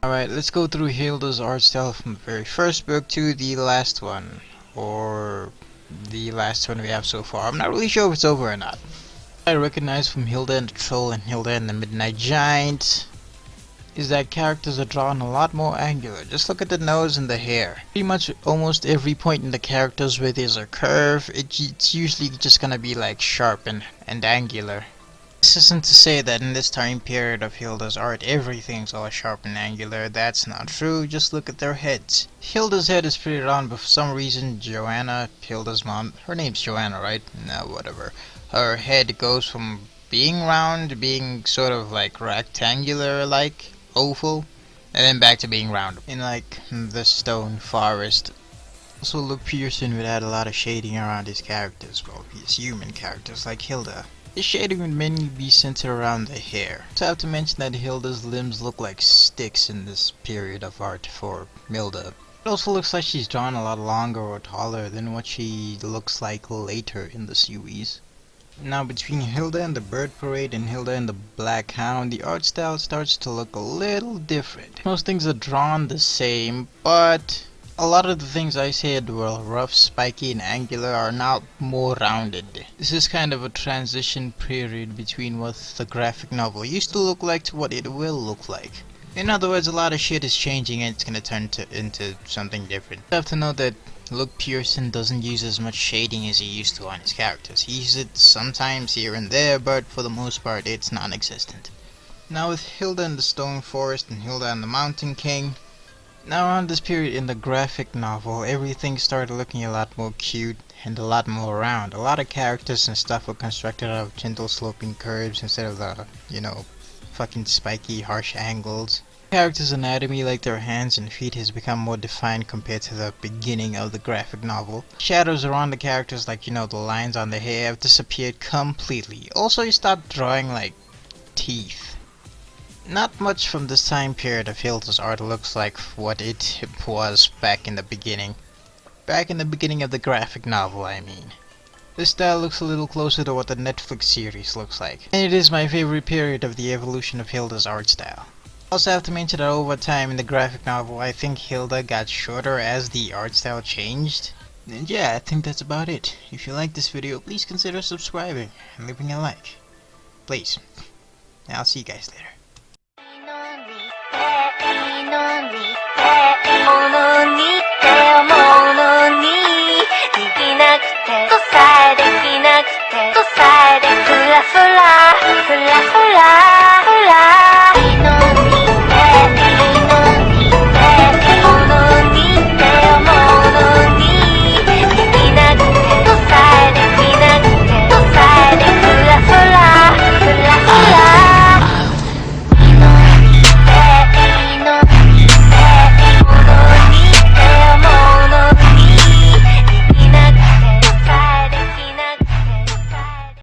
Alright, let's go through Hilda's art style from the very first book to the last one. Or the last one we have so far. I'm not really sure if it's over or not. I recognize from Hilda and the Troll and Hilda and the Midnight Giant is that characters are drawn a lot more angular. Just look at the nose and the hair. Pretty much almost every point in the characters where there's a curve, it's usually just gonna be like sharp and angular. This isn't to say that in this time period of Hilda's art everything's all sharp and angular. That's not true. Just look at their heads. Hilda's head is pretty round, but for some reason Joanna, Hilda's mom, her name's Joanna, right? No, whatever. Her head goes from being round to being sort of like rectangular, like oval, and then back to being round. In like the stone forest. Also, Luke Pearson would add a lot of shading around his characters. Well, his human characters like Hilda. The shading would mainly be centered around the hair. I have to mention that Hilda's limbs look like sticks in this period of art for Hilda. It also looks like she's drawn a lot longer or taller than what she looks like later in the series. Now between Hilda and the Bird Parade and Hilda and the Black Hound, the art style starts to look a little different. Most things are drawn the same, but a lot of the things I said were rough, spiky, and angular are now more rounded. This is kind of a transition period between what the graphic novel used to look like to what it will look like. In other words, a lot of shit is changing and it's gonna turn into something different. You have to know that Luke Pearson doesn't use as much shading as he used to on his characters. He uses it sometimes here and there, but for the most part it's non-existent. Now with Hilda in the Stone Forest and Hilda and the Mountain King, now around this period in the graphic novel, everything started looking a lot more cute and a lot more round. A lot of characters and stuff were constructed out of gentle sloping curves instead of the, fucking spiky, harsh angles. Characters' anatomy, like their hands and feet, has become more defined compared to the beginning of the graphic novel. Shadows around the characters, like, the lines on the hair, have disappeared completely. Also, you stopped drawing, like, teeth. Not much from this time period of Hilda's art looks like what it was back in the beginning. Back in the beginning of the graphic novel, I mean. This style looks a little closer to what the Netflix series looks like. And it is my favorite period of the evolution of Hilda's art style. I also have to mention that over time in the graphic novel, I think Hilda got shorter as the art style changed. And yeah, I think that's about it. If you like this video, please consider subscribing and leaving a like. Please. And I'll see you guys later. ものにって思うのにできなくてとさえできなくてとさえでフラフラフラフラフラ